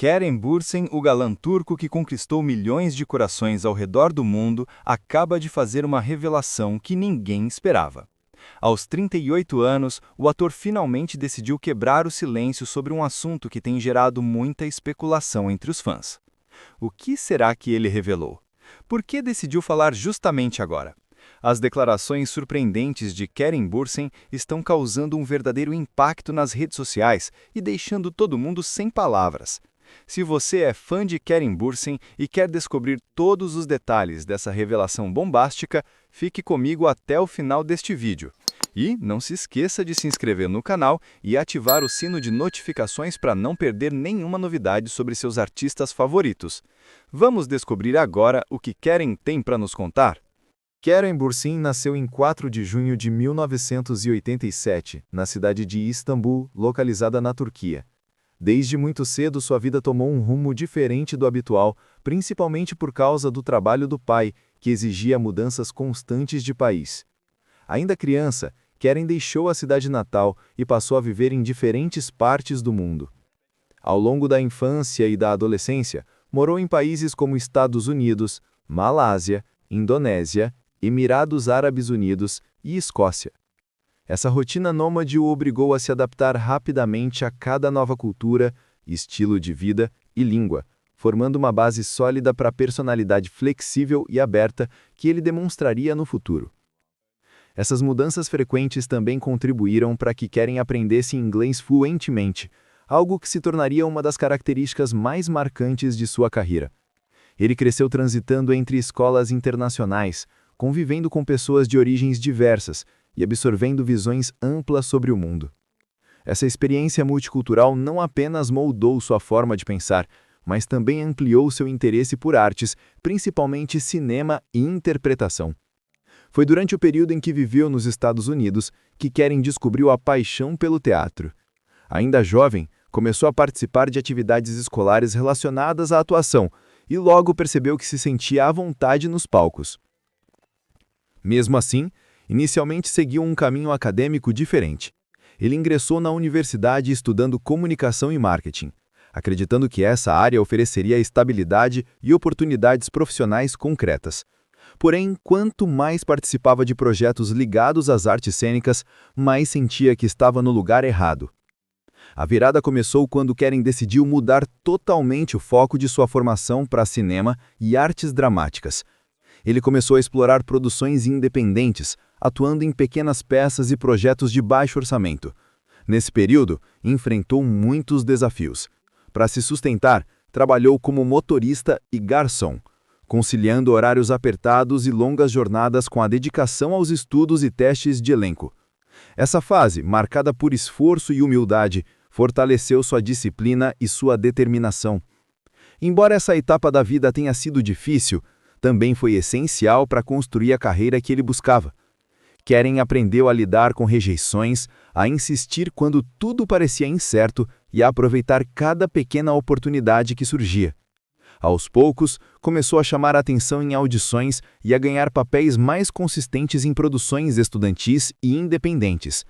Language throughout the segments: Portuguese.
Kerem Bürsin, o galã turco que conquistou milhões de corações ao redor do mundo, acaba de fazer uma revelação que ninguém esperava. Aos 38 anos, o ator finalmente decidiu quebrar o silêncio sobre um assunto que tem gerado muita especulação entre os fãs. O que será que ele revelou? Por que decidiu falar justamente agora? As declarações surpreendentes de Kerem Bürsin estão causando um verdadeiro impacto nas redes sociais e deixando todo mundo sem palavras. Se você é fã de Kerem Bürsin e quer descobrir todos os detalhes dessa revelação bombástica, fique comigo até o final deste vídeo. E não se esqueça de se inscrever no canal e ativar o sino de notificações para não perder nenhuma novidade sobre seus artistas favoritos. Vamos descobrir agora o que Kerem tem para nos contar? Kerem Bürsin nasceu em 4 de junho de 1987, na cidade de Istambul, localizada na Turquia. Desde muito cedo, sua vida tomou um rumo diferente do habitual, principalmente por causa do trabalho do pai, que exigia mudanças constantes de país. Ainda criança, Kerem deixou a cidade natal e passou a viver em diferentes partes do mundo. Ao longo da infância e da adolescência, morou em países como Estados Unidos, Malásia, Indonésia, Emirados Árabes Unidos e Escócia. Essa rotina nômade o obrigou a se adaptar rapidamente a cada nova cultura, estilo de vida e língua, formando uma base sólida para a personalidade flexível e aberta que ele demonstraria no futuro. Essas mudanças frequentes também contribuíram para que Kerem aprendesse inglês fluentemente, algo que se tornaria uma das características mais marcantes de sua carreira. Ele cresceu transitando entre escolas internacionais, convivendo com pessoas de origens diversas e absorvendo visões amplas sobre o mundo. Essa experiência multicultural não apenas moldou sua forma de pensar, mas também ampliou seu interesse por artes, principalmente cinema e interpretação. Foi durante o período em que viveu nos Estados Unidos que Kerem descobriu a paixão pelo teatro. Ainda jovem, começou a participar de atividades escolares relacionadas à atuação e logo percebeu que se sentia à vontade nos palcos. Mesmo assim, inicialmente seguiu um caminho acadêmico diferente. Ele ingressou na universidade estudando comunicação e marketing, acreditando que essa área ofereceria estabilidade e oportunidades profissionais concretas. Porém, quanto mais participava de projetos ligados às artes cênicas, mais sentia que estava no lugar errado. A virada começou quando Kerem decidiu mudar totalmente o foco de sua formação para cinema e artes dramáticas. Ele começou a explorar produções independentes, atuando em pequenas peças e projetos de baixo orçamento. Nesse período, enfrentou muitos desafios. Para se sustentar, trabalhou como motorista e garçom, conciliando horários apertados e longas jornadas com a dedicação aos estudos e testes de elenco. Essa fase, marcada por esforço e humildade, fortaleceu sua disciplina e sua determinação. Embora essa etapa da vida tenha sido difícil, também foi essencial para construir a carreira que ele buscava. Kerem aprendeu a lidar com rejeições, a insistir quando tudo parecia incerto e a aproveitar cada pequena oportunidade que surgia. Aos poucos, começou a chamar a atenção em audições e a ganhar papéis mais consistentes em produções estudantis e independentes.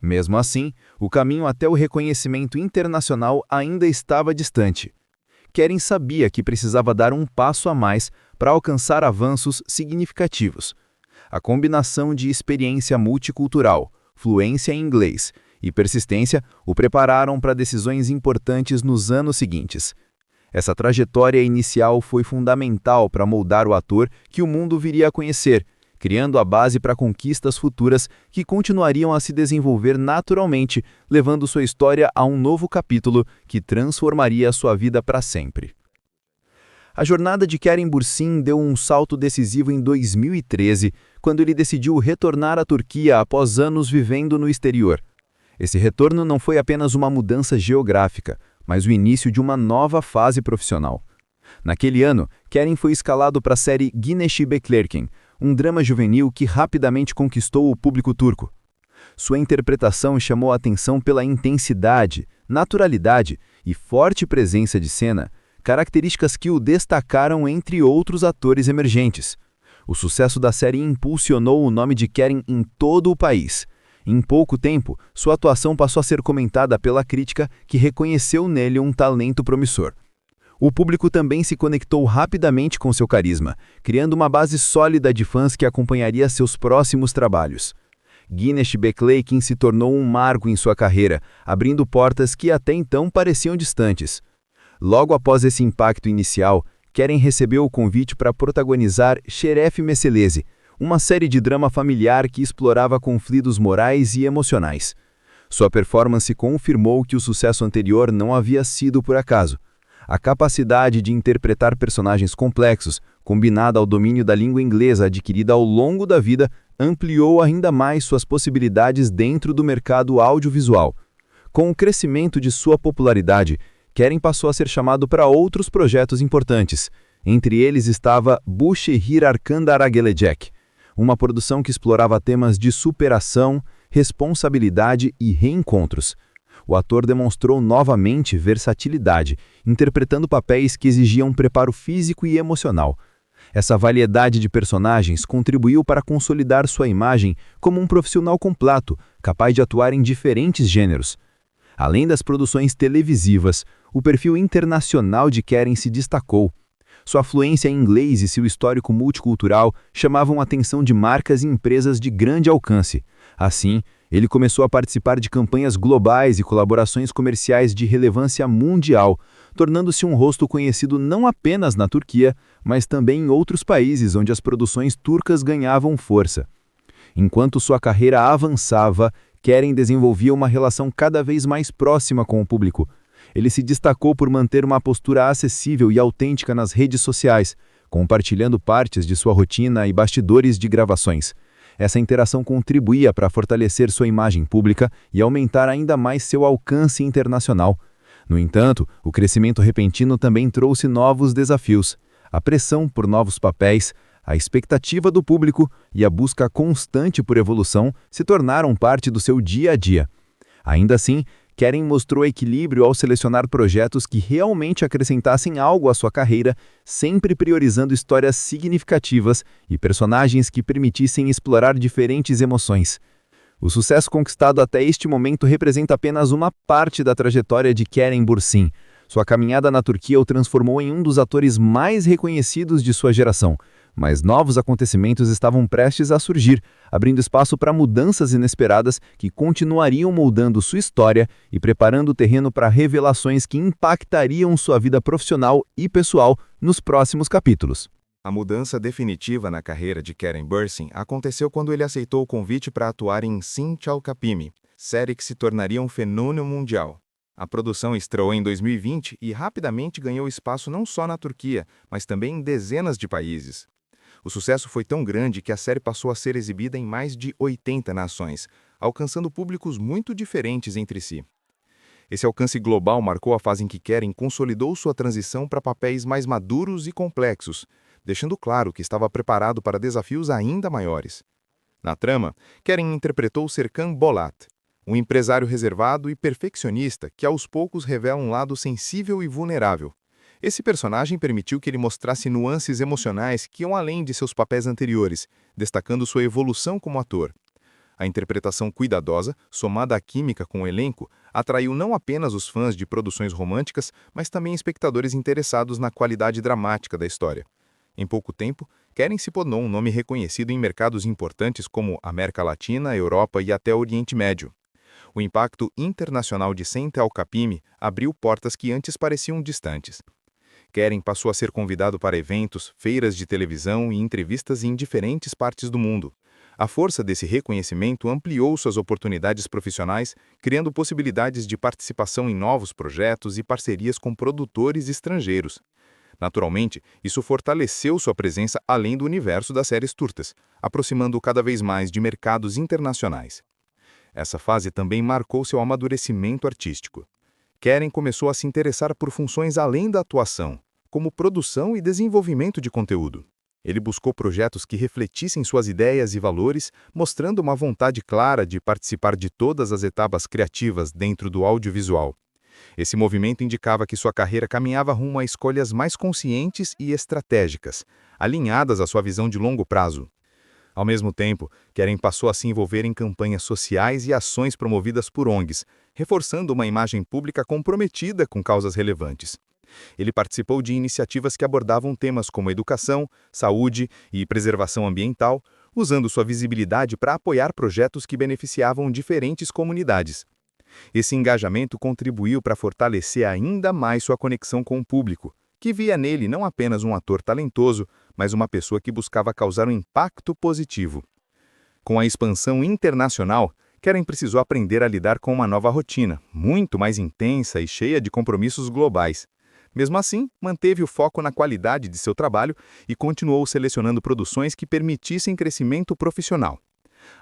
Mesmo assim, o caminho até o reconhecimento internacional ainda estava distante. Kerem sabia que precisava dar um passo a mais para alcançar avanços significativos. A combinação de experiência multicultural, fluência em inglês e persistência o prepararam para decisões importantes nos anos seguintes. Essa trajetória inicial foi fundamental para moldar o ator que o mundo viria a conhecer, criando a base para conquistas futuras que continuariam a se desenvolver naturalmente, levando sua história a um novo capítulo que transformaria sua vida para sempre. A jornada de Kerem Bürsin deu um salto decisivo em 2013, quando ele decidiu retornar à Turquia após anos vivendo no exterior. Esse retorno não foi apenas uma mudança geográfica, mas o início de uma nova fase profissional. Naquele ano, Kerem foi escalado para a série Güneşi Beklerken, um drama juvenil que rapidamente conquistou o público turco. Sua interpretação chamou a atenção pela intensidade, naturalidade e forte presença de cena, características que o destacaram entre outros atores emergentes. O sucesso da série impulsionou o nome de Kerem em todo o país. Em pouco tempo, sua atuação passou a ser comentada pela crítica, que reconheceu nele um talento promissor. O público também se conectou rapidamente com seu carisma, criando uma base sólida de fãs que acompanharia seus próximos trabalhos. Guinness Beckley se tornou um marco em sua carreira, abrindo portas que até então pareciam distantes. Logo após esse impacto inicial, Keren recebeu o convite para protagonizar Xeref Messelese, uma série de drama familiar que explorava conflitos morais e emocionais. Sua performance confirmou que o sucesso anterior não havia sido por acaso. A capacidade de interpretar personagens complexos, combinada ao domínio da língua inglesa adquirida ao longo da vida, ampliou ainda mais suas possibilidades dentro do mercado audiovisual. Com o crescimento de sua popularidade, Keren passou a ser chamado para outros projetos importantes. Entre eles estava Bushehir Arkandaraghelejek, uma produção que explorava temas de superação, responsabilidade e reencontros. O ator demonstrou novamente versatilidade, interpretando papéis que exigiam preparo físico e emocional. Essa variedade de personagens contribuiu para consolidar sua imagem como um profissional completo, capaz de atuar em diferentes gêneros. Além das produções televisivas, o perfil internacional de Keren se destacou. Sua fluência em inglês e seu histórico multicultural chamavam a atenção de marcas e empresas de grande alcance. Assim, ele começou a participar de campanhas globais e colaborações comerciais de relevância mundial, tornando-se um rosto conhecido não apenas na Turquia, mas também em outros países onde as produções turcas ganhavam força. Enquanto sua carreira avançava, Keren desenvolvia uma relação cada vez mais próxima com o público. Ele se destacou por manter uma postura acessível e autêntica nas redes sociais, compartilhando partes de sua rotina e bastidores de gravações. Essa interação contribuía para fortalecer sua imagem pública e aumentar ainda mais seu alcance internacional. No entanto, o crescimento repentino também trouxe novos desafios. A pressão por novos papéis, a expectativa do público e a busca constante por evolução se tornaram parte do seu dia a dia. Ainda assim, Keren mostrou equilíbrio ao selecionar projetos que realmente acrescentassem algo à sua carreira, sempre priorizando histórias significativas e personagens que permitissem explorar diferentes emoções. O sucesso conquistado até este momento representa apenas uma parte da trajetória de Keren Bürsin. Sua caminhada na Turquia o transformou em um dos atores mais reconhecidos de sua geração, mas novos acontecimentos estavam prestes a surgir, abrindo espaço para mudanças inesperadas que continuariam moldando sua história e preparando o terreno para revelações que impactariam sua vida profissional e pessoal nos próximos capítulos. A mudança definitiva na carreira de Keren Bürsin aconteceu quando ele aceitou o convite para atuar em Sin Çalkapimi, série que se tornaria um fenômeno mundial. A produção estreou em 2020 e rapidamente ganhou espaço não só na Turquia, mas também em dezenas de países. O sucesso foi tão grande que a série passou a ser exibida em mais de 80 nações, alcançando públicos muito diferentes entre si. Esse alcance global marcou a fase em que Keren consolidou sua transição para papéis mais maduros e complexos, deixando claro que estava preparado para desafios ainda maiores. Na trama, Keren interpretou Serkan Bolat, um empresário reservado e perfeccionista que aos poucos revela um lado sensível e vulnerável. Esse personagem permitiu que ele mostrasse nuances emocionais que iam além de seus papéis anteriores, destacando sua evolução como ator. A interpretação cuidadosa, somada à química com o elenco, atraiu não apenas os fãs de produções românticas, mas também espectadores interessados na qualidade dramática da história. Em pouco tempo, Keren se tornou um nome reconhecido em mercados importantes como América Latina, Europa e até Oriente Médio. O impacto internacional de Sin Çalkapimi abriu portas que antes pareciam distantes. Keren passou a ser convidado para eventos, feiras de televisão e entrevistas em diferentes partes do mundo. A força desse reconhecimento ampliou suas oportunidades profissionais, criando possibilidades de participação em novos projetos e parcerias com produtores estrangeiros. Naturalmente, isso fortaleceu sua presença além do universo das séries turcas, aproximando-o cada vez mais de mercados internacionais. Essa fase também marcou seu amadurecimento artístico. Keren começou a se interessar por funções além da atuação, como produção e desenvolvimento de conteúdo. Ele buscou projetos que refletissem suas ideias e valores, mostrando uma vontade clara de participar de todas as etapas criativas dentro do audiovisual. Esse movimento indicava que sua carreira caminhava rumo a escolhas mais conscientes e estratégicas, alinhadas à sua visão de longo prazo. Ao mesmo tempo, Keren passou a se envolver em campanhas sociais e ações promovidas por ONGs, reforçando uma imagem pública comprometida com causas relevantes. Ele participou de iniciativas que abordavam temas como educação, saúde e preservação ambiental, usando sua visibilidade para apoiar projetos que beneficiavam diferentes comunidades. Esse engajamento contribuiu para fortalecer ainda mais sua conexão com o público, que via nele não apenas um ator talentoso, mas uma pessoa que buscava causar um impacto positivo. Com a expansão internacional, Keren precisou aprender a lidar com uma nova rotina, muito mais intensa e cheia de compromissos globais. Mesmo assim, manteve o foco na qualidade de seu trabalho e continuou selecionando produções que permitissem crescimento profissional.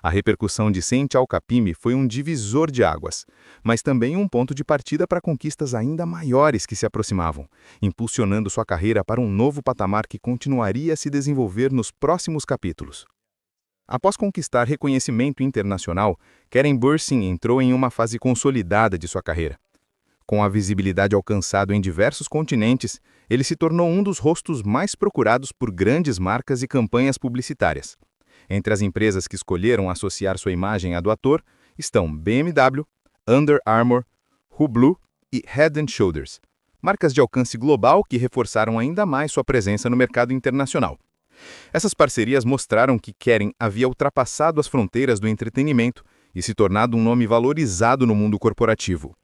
A repercussão de Sente Al Capime foi um divisor de águas, mas também um ponto de partida para conquistas ainda maiores que se aproximavam, impulsionando sua carreira para um novo patamar que continuaria a se desenvolver nos próximos capítulos. Após conquistar reconhecimento internacional, Keren Bürsin entrou em uma fase consolidada de sua carreira. Com a visibilidade alcançada em diversos continentes, ele se tornou um dos rostos mais procurados por grandes marcas e campanhas publicitárias. Entre as empresas que escolheram associar sua imagem à do ator estão BMW, Under Armour, Hublot e Head & Shoulders, marcas de alcance global que reforçaram ainda mais sua presença no mercado internacional. Essas parcerias mostraram que Keren havia ultrapassado as fronteiras do entretenimento e se tornado um nome valorizado no mundo corporativo.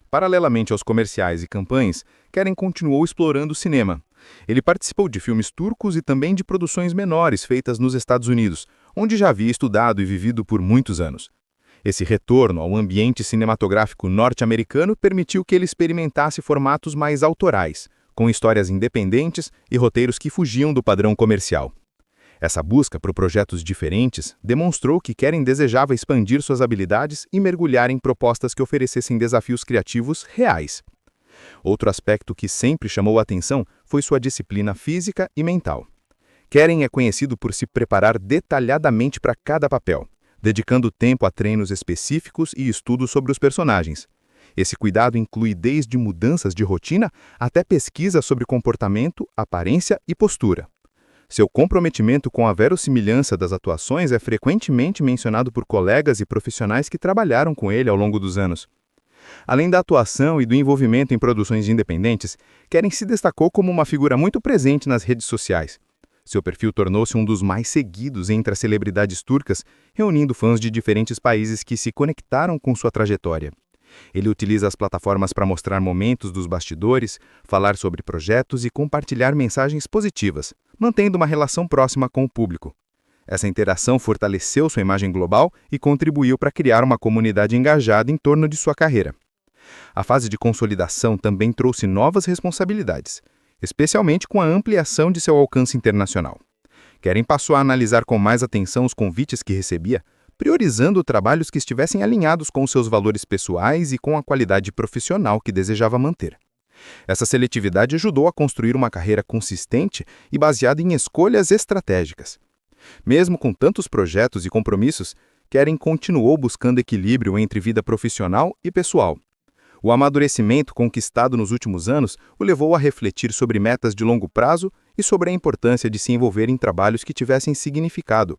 Paralelamente aos comerciais e campanhas, Keren continuou explorando o cinema. Ele participou de filmes turcos e também de produções menores feitas nos Estados Unidos, onde já havia estudado e vivido por muitos anos. Esse retorno ao ambiente cinematográfico norte-americano permitiu que ele experimentasse formatos mais autorais, com histórias independentes e roteiros que fugiam do padrão comercial. Essa busca por projetos diferentes demonstrou que Keren desejava expandir suas habilidades e mergulhar em propostas que oferecessem desafios criativos reais. Outro aspecto que sempre chamou a atenção foi sua disciplina física e mental. Keren é conhecido por se preparar detalhadamente para cada papel, dedicando tempo a treinos específicos e estudos sobre os personagens. Esse cuidado inclui desde mudanças de rotina até pesquisas sobre comportamento, aparência e postura. Seu comprometimento com a verossimilhança das atuações é frequentemente mencionado por colegas e profissionais que trabalharam com ele ao longo dos anos. Além da atuação e do envolvimento em produções independentes, Keren se destacou como uma figura muito presente nas redes sociais. Seu perfil tornou-se um dos mais seguidos entre as celebridades turcas, reunindo fãs de diferentes países que se conectaram com sua trajetória. Ele utiliza as plataformas para mostrar momentos dos bastidores, falar sobre projetos e compartilhar mensagens positivas, mantendo uma relação próxima com o público. Essa interação fortaleceu sua imagem global e contribuiu para criar uma comunidade engajada em torno de sua carreira. A fase de consolidação também trouxe novas responsabilidades, especialmente com a ampliação de seu alcance internacional. Keren passou a analisar com mais atenção os convites que recebia, priorizando trabalhos que estivessem alinhados com seus valores pessoais e com a qualidade profissional que desejava manter. Essa seletividade ajudou a construir uma carreira consistente e baseada em escolhas estratégicas. Mesmo com tantos projetos e compromissos, Keren continuou buscando equilíbrio entre vida profissional e pessoal. O amadurecimento conquistado nos últimos anos o levou a refletir sobre metas de longo prazo e sobre a importância de se envolver em trabalhos que tivessem significado.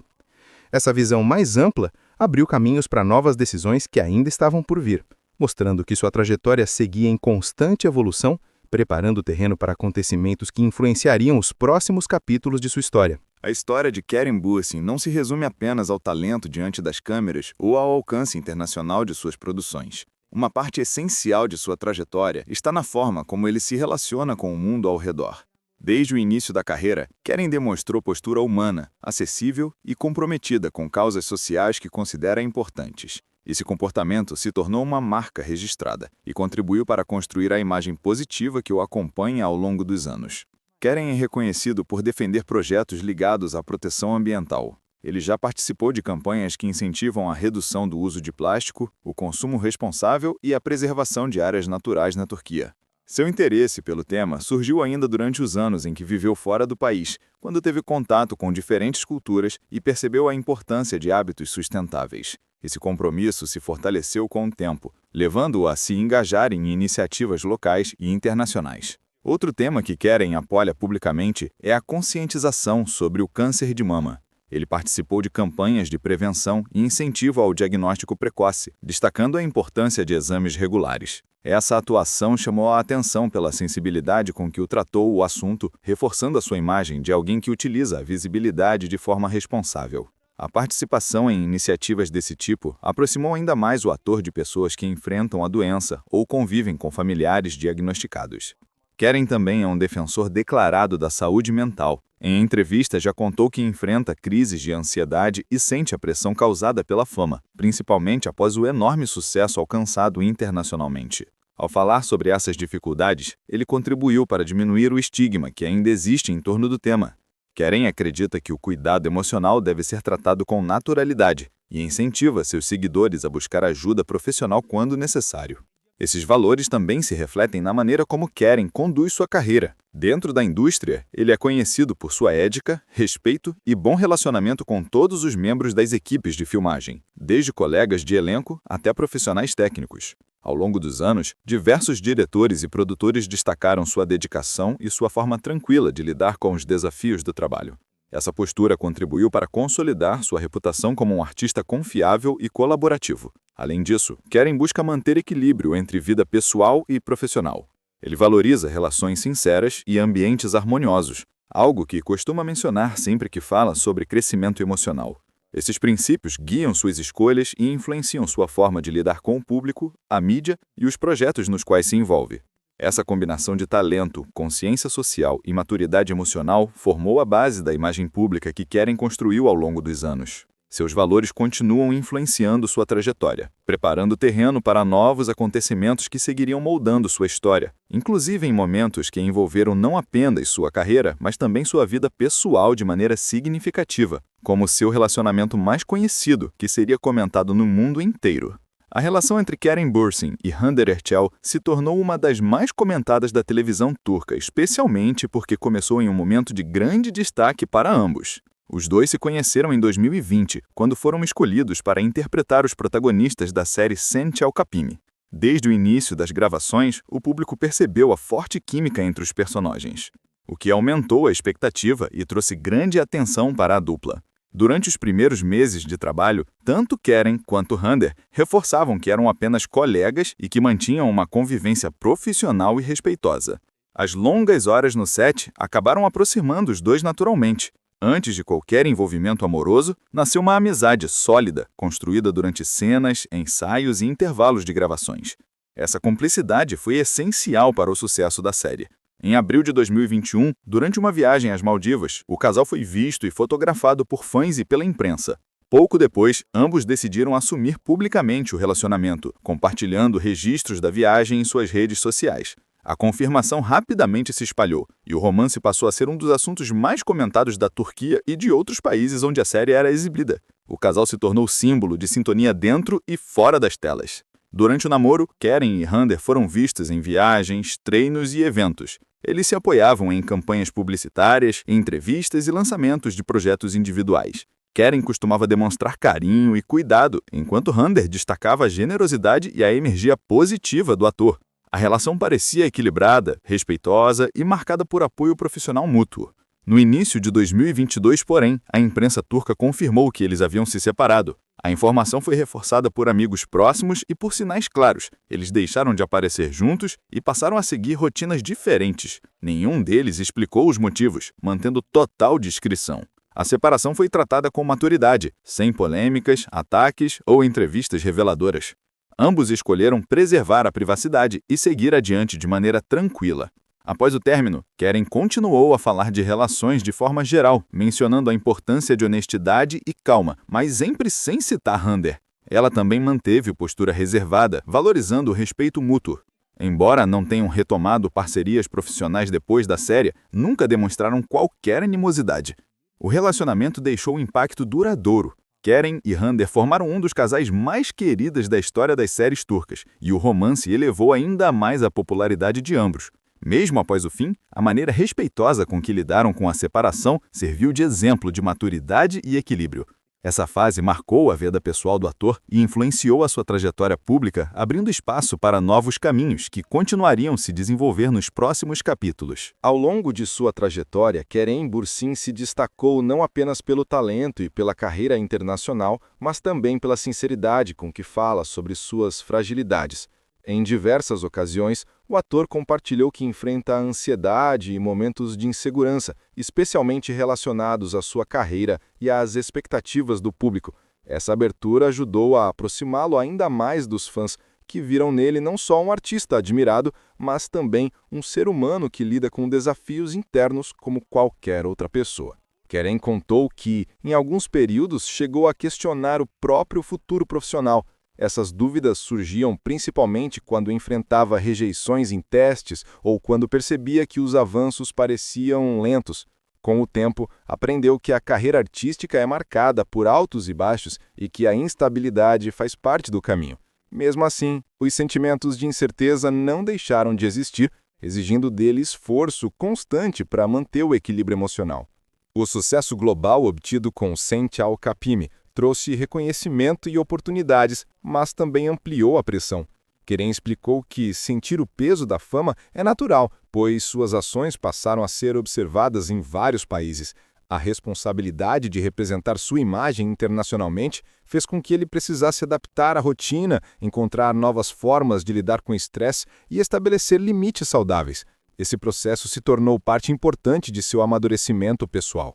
Essa visão mais ampla abriu caminhos para novas decisões que ainda estavam por vir, mostrando que sua trajetória seguia em constante evolução, preparando o terreno para acontecimentos que influenciariam os próximos capítulos de sua história. A história de Keren Bürsin não se resume apenas ao talento diante das câmeras ou ao alcance internacional de suas produções. Uma parte essencial de sua trajetória está na forma como ele se relaciona com o mundo ao redor. Desde o início da carreira, Keren demonstrou postura humana, acessível e comprometida com causas sociais que considera importantes. Esse comportamento se tornou uma marca registrada e contribuiu para construir a imagem positiva que o acompanha ao longo dos anos. Keren é reconhecido por defender projetos ligados à proteção ambiental. Ele já participou de campanhas que incentivam a redução do uso de plástico, o consumo responsável e a preservação de áreas naturais na Turquia. Seu interesse pelo tema surgiu ainda durante os anos em que viveu fora do país, quando teve contato com diferentes culturas e percebeu a importância de hábitos sustentáveis. Esse compromisso se fortaleceu com o tempo, levando-o a se engajar em iniciativas locais e internacionais. Outro tema que Keren apoia publicamente é a conscientização sobre o câncer de mama. Ele participou de campanhas de prevenção e incentivo ao diagnóstico precoce, destacando a importância de exames regulares. Essa atuação chamou a atenção pela sensibilidade com que tratou o assunto, reforçando a sua imagem de alguém que utiliza a visibilidade de forma responsável. A participação em iniciativas desse tipo aproximou ainda mais o ator de pessoas que enfrentam a doença ou convivem com familiares diagnosticados. Keren também é um defensor declarado da saúde mental. Em entrevista, já contou que enfrenta crises de ansiedade e sente a pressão causada pela fama, principalmente após o enorme sucesso alcançado internacionalmente. Ao falar sobre essas dificuldades, ele contribuiu para diminuir o estigma que ainda existe em torno do tema. Keren acredita que o cuidado emocional deve ser tratado com naturalidade e incentiva seus seguidores a buscar ajuda profissional quando necessário. Esses valores também se refletem na maneira como Keren conduz sua carreira. Dentro da indústria, ele é conhecido por sua ética, respeito e bom relacionamento com todos os membros das equipes de filmagem, desde colegas de elenco até profissionais técnicos. Ao longo dos anos, diversos diretores e produtores destacaram sua dedicação e sua forma tranquila de lidar com os desafios do trabalho. Essa postura contribuiu para consolidar sua reputação como um artista confiável e colaborativo. Além disso, Keren busca manter equilíbrio entre vida pessoal e profissional. Ele valoriza relações sinceras e ambientes harmoniosos, algo que costuma mencionar sempre que fala sobre crescimento emocional. Esses princípios guiam suas escolhas e influenciam sua forma de lidar com o público, a mídia e os projetos nos quais se envolve. Essa combinação de talento, consciência social e maturidade emocional formou a base da imagem pública que Keren construiu ao longo dos anos. Seus valores continuam influenciando sua trajetória, preparando o terreno para novos acontecimentos que seguiriam moldando sua história, inclusive em momentos que envolveram não apenas sua carreira, mas também sua vida pessoal de maneira significativa, como seu relacionamento mais conhecido, que seria comentado no mundo inteiro. A relação entre Keren Bürsin e Hande Erçel se tornou uma das mais comentadas da televisão turca, especialmente porque começou em um momento de grande destaque para ambos. Os dois se conheceram em 2020, quando foram escolhidos para interpretar os protagonistas da série Sen Çelkapimi. Desde o início das gravações, o público percebeu a forte química entre os personagens, o que aumentou a expectativa e trouxe grande atenção para a dupla. Durante os primeiros meses de trabalho, tanto Keren quanto Hande reforçavam que eram apenas colegas e que mantinham uma convivência profissional e respeitosa. As longas horas no set acabaram aproximando os dois naturalmente. Antes de qualquer envolvimento amoroso, nasceu uma amizade sólida, construída durante cenas, ensaios e intervalos de gravações. Essa cumplicidade foi essencial para o sucesso da série. Em abril de 2021, durante uma viagem às Maldivas, o casal foi visto e fotografado por fãs e pela imprensa. Pouco depois, ambos decidiram assumir publicamente o relacionamento, compartilhando registros da viagem em suas redes sociais. A confirmação rapidamente se espalhou, e o romance passou a ser um dos assuntos mais comentados da Turquia e de outros países onde a série era exibida. O casal se tornou símbolo de sintonia dentro e fora das telas. Durante o namoro, Keren e Hande foram vistos em viagens, treinos e eventos. Eles se apoiavam em campanhas publicitárias, entrevistas e lançamentos de projetos individuais. Keren costumava demonstrar carinho e cuidado, enquanto Hande destacava a generosidade e a energia positiva do ator. A relação parecia equilibrada, respeitosa e marcada por apoio profissional mútuo. No início de 2022, porém, a imprensa turca confirmou que eles haviam se separado. A informação foi reforçada por amigos próximos e por sinais claros. Eles deixaram de aparecer juntos e passaram a seguir rotinas diferentes. Nenhum deles explicou os motivos, mantendo total discrição. A separação foi tratada com maturidade, sem polêmicas, ataques ou entrevistas reveladoras. Ambos escolheram preservar a privacidade e seguir adiante de maneira tranquila. Após o término, Keren continuou a falar de relações de forma geral, mencionando a importância de honestidade e calma, mas sempre sem citar Hande. Ela também manteve postura reservada, valorizando o respeito mútuo. Embora não tenham retomado parcerias profissionais depois da série, nunca demonstraram qualquer animosidade. O relacionamento deixou um impacto duradouro. Keren e Hande formaram um dos casais mais queridos da história das séries turcas, e o romance elevou ainda mais a popularidade de ambos. Mesmo após o fim, a maneira respeitosa com que lidaram com a separação serviu de exemplo de maturidade e equilíbrio. Essa fase marcou a vida pessoal do ator e influenciou a sua trajetória pública, abrindo espaço para novos caminhos que continuariam se desenvolver nos próximos capítulos. Ao longo de sua trajetória, Kerem Bürsin se destacou não apenas pelo talento e pela carreira internacional, mas também pela sinceridade com que fala sobre suas fragilidades. Em diversas ocasiões, o ator compartilhou que enfrenta a ansiedade e momentos de insegurança, especialmente relacionados à sua carreira e às expectativas do público. Essa abertura ajudou a aproximá-lo ainda mais dos fãs, que viram nele não só um artista admirado, mas também um ser humano que lida com desafios internos como qualquer outra pessoa. Kerem contou que, em alguns períodos, chegou a questionar o próprio futuro profissional. Essas dúvidas surgiam principalmente quando enfrentava rejeições em testes ou quando percebia que os avanços pareciam lentos. Com o tempo, aprendeu que a carreira artística é marcada por altos e baixos e que a instabilidade faz parte do caminho. Mesmo assim, os sentimentos de incerteza não deixaram de existir, exigindo dele esforço constante para manter o equilíbrio emocional. O sucesso global obtido com Sente Al Capime trouxe reconhecimento e oportunidades, mas também ampliou a pressão. Kerem explicou que sentir o peso da fama é natural, pois suas ações passaram a ser observadas em vários países. A responsabilidade de representar sua imagem internacionalmente fez com que ele precisasse adaptar a rotina, encontrar novas formas de lidar com o estresse e estabelecer limites saudáveis. Esse processo se tornou parte importante de seu amadurecimento pessoal.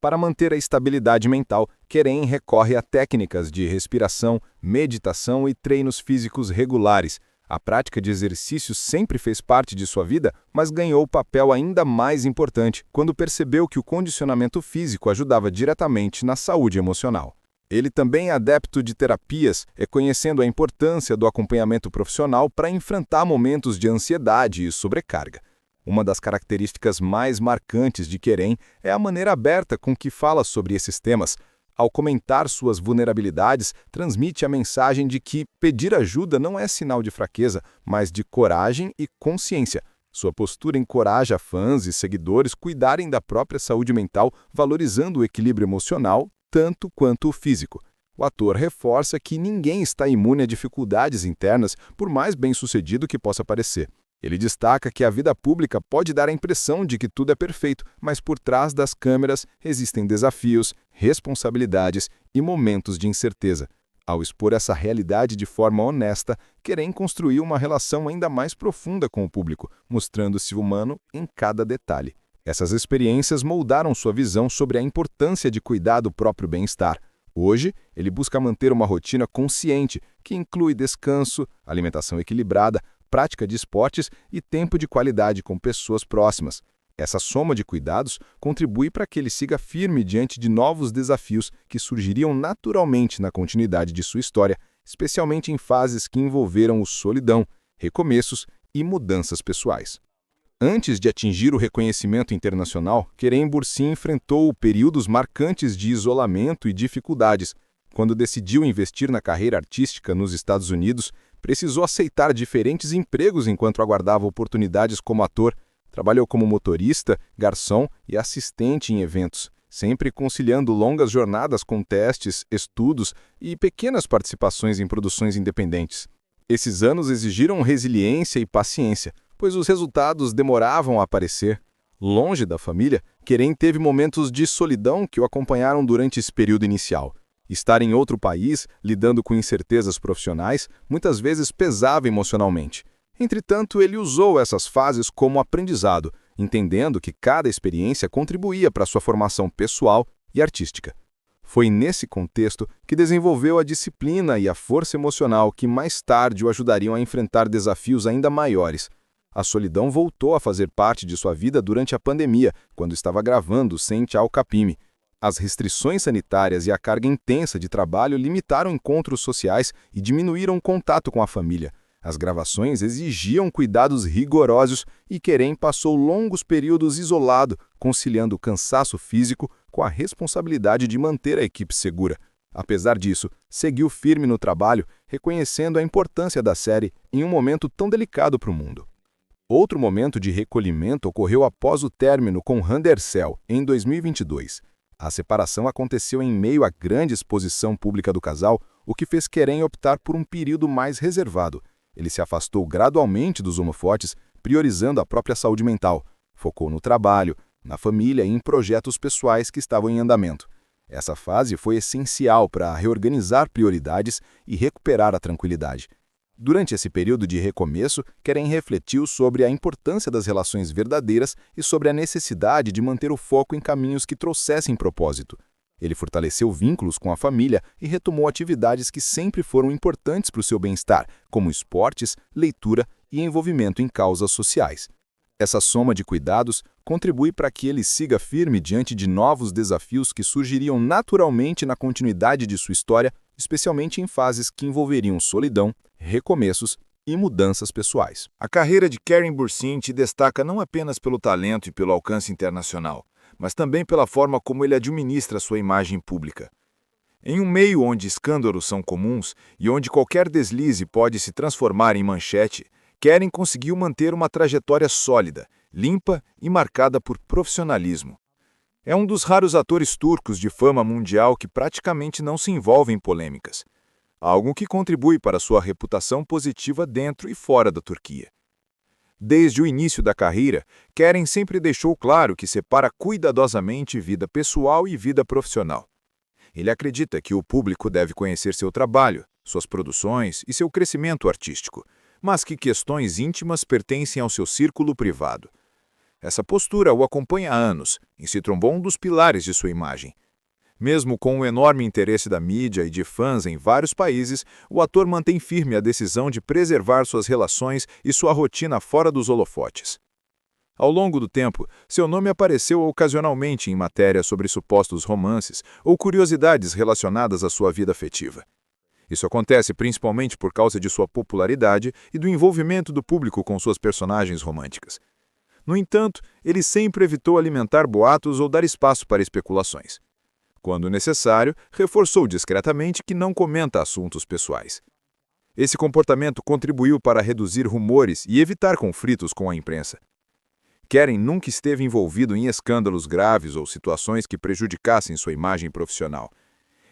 Para manter a estabilidade mental, Kerem recorre a técnicas de respiração, meditação e treinos físicos regulares. A prática de exercícios sempre fez parte de sua vida, mas ganhou papel ainda mais importante quando percebeu que o condicionamento físico ajudava diretamente na saúde emocional. Ele também é adepto de terapias, reconhecendo a importância do acompanhamento profissional para enfrentar momentos de ansiedade e sobrecarga. Uma das características mais marcantes de Kerem é a maneira aberta com que fala sobre esses temas. Ao comentar suas vulnerabilidades, transmite a mensagem de que pedir ajuda não é sinal de fraqueza, mas de coragem e consciência. Sua postura encoraja fãs e seguidores cuidarem da própria saúde mental, valorizando o equilíbrio emocional, tanto quanto o físico. O ator reforça que ninguém está imune a dificuldades internas, por mais bem-sucedido que possa parecer. Ele destaca que a vida pública pode dar a impressão de que tudo é perfeito, mas por trás das câmeras existem desafios, responsabilidades e momentos de incerteza. Ao expor essa realidade de forma honesta, Kerem construiu uma relação ainda mais profunda com o público, mostrando-se humano em cada detalhe. Essas experiências moldaram sua visão sobre a importância de cuidar do próprio bem-estar. Hoje, ele busca manter uma rotina consciente, que inclui descanso, alimentação equilibrada, prática de esportes e tempo de qualidade com pessoas próximas. Essa soma de cuidados contribui para que ele siga firme diante de novos desafios que surgiriam naturalmente na continuidade de sua história, especialmente em fases que envolveram solidão, recomeços e mudanças pessoais. Antes de atingir o reconhecimento internacional, Kerem Bürsin enfrentou períodos marcantes de isolamento e dificuldades. Quando decidiu investir na carreira artística nos Estados Unidos, precisou aceitar diferentes empregos enquanto aguardava oportunidades como ator. Trabalhou como motorista, garçom e assistente em eventos, sempre conciliando longas jornadas com testes, estudos e pequenas participações em produções independentes. Esses anos exigiram resiliência e paciência, pois os resultados demoravam a aparecer. Longe da família, Kerem teve momentos de solidão que o acompanharam durante esse período inicial. Estar em outro país, lidando com incertezas profissionais, muitas vezes pesava emocionalmente. Entretanto, ele usou essas fases como aprendizado, entendendo que cada experiência contribuía para sua formação pessoal e artística. Foi nesse contexto que desenvolveu a disciplina e a força emocional que mais tarde o ajudariam a enfrentar desafios ainda maiores. A solidão voltou a fazer parte de sua vida durante a pandemia, quando estava gravando Sente Al Capime. As restrições sanitárias e a carga intensa de trabalho limitaram encontros sociais e diminuíram o contato com a família. As gravações exigiam cuidados rigorosos e Kerem passou longos períodos isolado, conciliando o cansaço físico com a responsabilidade de manter a equipe segura. Apesar disso, seguiu firme no trabalho, reconhecendo a importância da série em um momento tão delicado para o mundo. Outro momento de recolhimento ocorreu após o término com Hundersell, em 2022. A separação aconteceu em meio à grande exposição pública do casal, o que fez Keren optar por um período mais reservado. Ele se afastou gradualmente dos holofotes, priorizando a própria saúde mental. Focou no trabalho, na família e em projetos pessoais que estavam em andamento. Essa fase foi essencial para reorganizar prioridades e recuperar a tranquilidade. Durante esse período de recomeço, Keren refletiu sobre a importância das relações verdadeiras e sobre a necessidade de manter o foco em caminhos que trouxessem propósito. Ele fortaleceu vínculos com a família e retomou atividades que sempre foram importantes para o seu bem-estar, como esportes, leitura e envolvimento em causas sociais. Essa soma de cuidados contribui para que ele siga firme diante de novos desafios que surgiriam naturalmente na continuidade de sua história, especialmente em fases que envolveriam solidão, recomeços e mudanças pessoais. A carreira de Keren Bursin te destaca não apenas pelo talento e pelo alcance internacional, mas também pela forma como ele administra sua imagem pública. Em um meio onde escândalos são comuns e onde qualquer deslize pode se transformar em manchete, Keren conseguiu manter uma trajetória sólida, limpa e marcada por profissionalismo. É um dos raros atores turcos de fama mundial que praticamente não se envolve em polêmicas, algo que contribui para sua reputação positiva dentro e fora da Turquia. Desde o início da carreira, Keren sempre deixou claro que separa cuidadosamente vida pessoal e vida profissional. Ele acredita que o público deve conhecer seu trabalho, suas produções e seu crescimento artístico, mas que questões íntimas pertencem ao seu círculo privado. Essa postura o acompanha há anos e se tornou um dos pilares de sua imagem. Mesmo com o enorme interesse da mídia e de fãs em vários países, o ator mantém firme a decisão de preservar suas relações e sua rotina fora dos holofotes. Ao longo do tempo, seu nome apareceu ocasionalmente em matérias sobre supostos romances ou curiosidades relacionadas à sua vida afetiva. Isso acontece principalmente por causa de sua popularidade e do envolvimento do público com suas personagens românticas. No entanto, ele sempre evitou alimentar boatos ou dar espaço para especulações. Quando necessário, reforçou discretamente que não comenta assuntos pessoais. Esse comportamento contribuiu para reduzir rumores e evitar conflitos com a imprensa. Keren nunca esteve envolvido em escândalos graves ou situações que prejudicassem sua imagem profissional.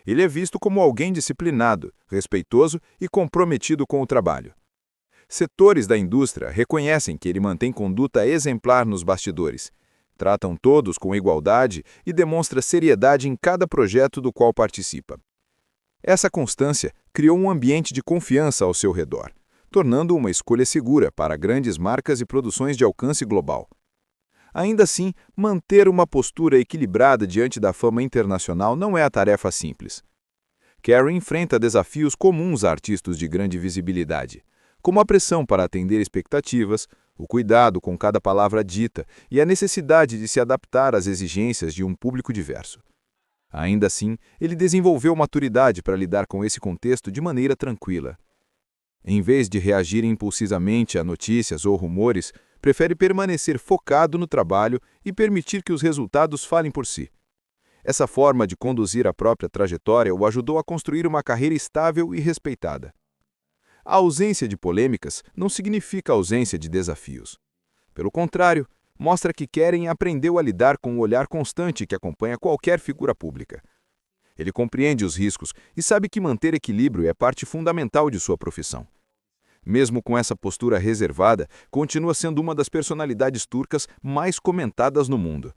Ele é visto como alguém disciplinado, respeitoso e comprometido com o trabalho. Setores da indústria reconhecem que ele mantém conduta exemplar nos bastidores, tratam todos com igualdade e demonstra seriedade em cada projeto do qual participa. Essa constância criou um ambiente de confiança ao seu redor, tornando-o uma escolha segura para grandes marcas e produções de alcance global. Ainda assim, manter uma postura equilibrada diante da fama internacional não é a tarefa simples. Keren enfrenta desafios comuns a artistas de grande visibilidade, como a pressão para atender expectativas, o cuidado com cada palavra dita e a necessidade de se adaptar às exigências de um público diverso. Ainda assim, ele desenvolveu maturidade para lidar com esse contexto de maneira tranquila. Em vez de reagir impulsivamente a notícias ou rumores, prefere permanecer focado no trabalho e permitir que os resultados falem por si. Essa forma de conduzir a própria trajetória o ajudou a construir uma carreira estável e respeitada. A ausência de polêmicas não significa ausência de desafios. Pelo contrário, mostra que Keren aprendeu a lidar com o olhar constante que acompanha qualquer figura pública. Ele compreende os riscos e sabe que manter equilíbrio é parte fundamental de sua profissão. Mesmo com essa postura reservada, continua sendo uma das personalidades turcas mais comentadas no mundo.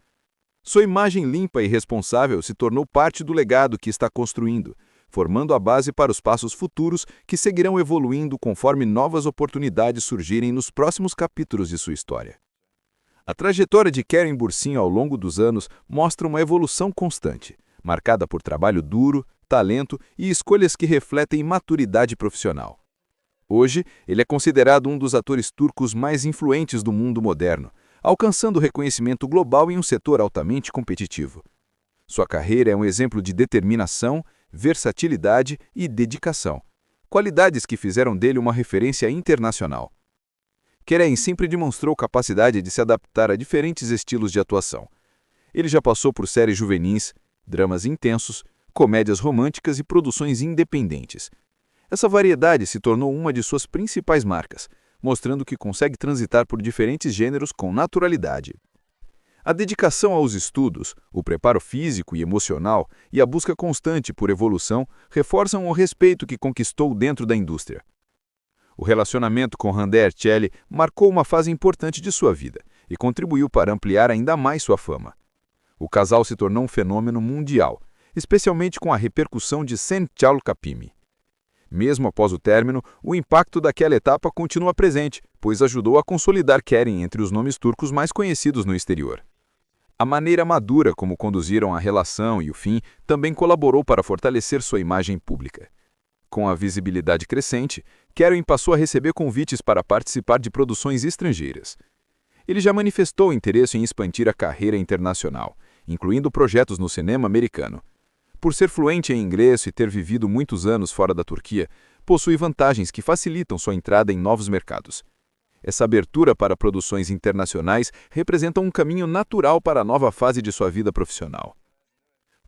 Sua imagem limpa e responsável se tornou parte do legado que está construindo, formando a base para os passos futuros que seguirão evoluindo conforme novas oportunidades surgirem nos próximos capítulos de sua história. A trajetória de Keren Bursin ao longo dos anos mostra uma evolução constante, marcada por trabalho duro, talento e escolhas que refletem maturidade profissional. Hoje, ele é considerado um dos atores turcos mais influentes do mundo moderno, alcançando reconhecimento global em um setor altamente competitivo. Sua carreira é um exemplo de determinação, versatilidade e dedicação, qualidades que fizeram dele uma referência internacional. Keren sempre demonstrou capacidade de se adaptar a diferentes estilos de atuação. Ele já passou por séries juvenis, dramas intensos, comédias românticas e produções independentes. Essa variedade se tornou uma de suas principais marcas, mostrando que consegue transitar por diferentes gêneros com naturalidade. A dedicação aos estudos, o preparo físico e emocional e a busca constante por evolução reforçam o respeito que conquistou dentro da indústria. O relacionamento com Randé Erceli marcou uma fase importante de sua vida e contribuiu para ampliar ainda mais sua fama. O casal se tornou um fenômeno mundial, especialmente com a repercussão de Sen Çal Kapimi. Mesmo após o término, o impacto daquela etapa continua presente, pois ajudou a consolidar Kering entre os nomes turcos mais conhecidos no exterior. A maneira madura como conduziram a relação e o fim também colaborou para fortalecer sua imagem pública. Com a visibilidade crescente, Kering passou a receber convites para participar de produções estrangeiras. Ele já manifestou interesse em expandir a carreira internacional, incluindo projetos no cinema americano. Por ser fluente em inglês e ter vivido muitos anos fora da Turquia, possui vantagens que facilitam sua entrada em novos mercados. Essa abertura para produções internacionais representa um caminho natural para a nova fase de sua vida profissional.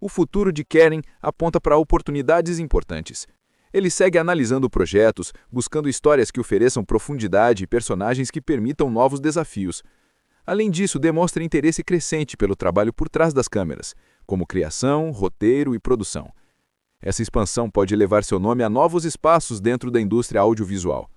O futuro de Kering aponta para oportunidades importantes. Ele segue analisando projetos, buscando histórias que ofereçam profundidade e personagens que permitam novos desafios. Além disso, demonstra interesse crescente pelo trabalho por trás das câmeras, como criação, roteiro e produção. Essa expansão pode levar seu nome a novos espaços dentro da indústria audiovisual.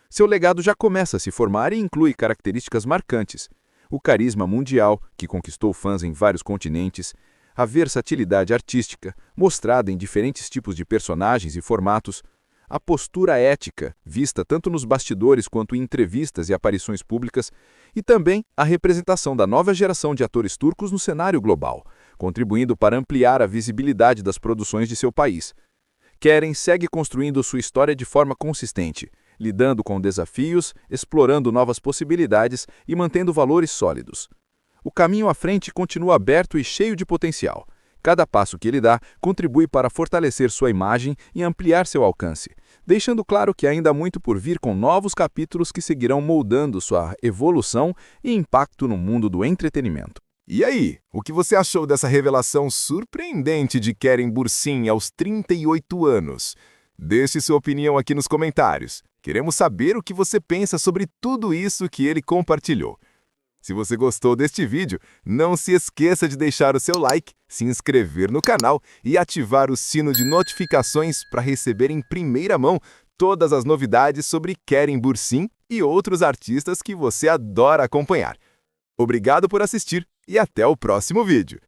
Seu legado já começa a se formar e inclui características marcantes: o carisma mundial, que conquistou fãs em vários continentes, a versatilidade artística, mostrada em diferentes tipos de personagens e formatos, a postura ética, vista tanto nos bastidores quanto em entrevistas e aparições públicas, e também a representação da nova geração de atores turcos no cenário global, contribuindo para ampliar a visibilidade das produções de seu país. Kering segue construindo sua história de forma consistente, lidando com desafios, explorando novas possibilidades e mantendo valores sólidos. O caminho à frente continua aberto e cheio de potencial. Cada passo que ele dá contribui para fortalecer sua imagem e ampliar seu alcance, deixando claro que ainda há muito por vir com novos capítulos que seguirão moldando sua evolução e impacto no mundo do entretenimento. E aí, o que você achou dessa revelação surpreendente de Keren Bürsin aos 38 anos? Deixe sua opinião aqui nos comentários. Queremos saber o que você pensa sobre tudo isso que ele compartilhou. Se você gostou deste vídeo, não se esqueça de deixar o seu like, se inscrever no canal e ativar o sino de notificações para receber em primeira mão todas as novidades sobre Keren Bürsin e outros artistas que você adora acompanhar. Obrigado por assistir e até o próximo vídeo!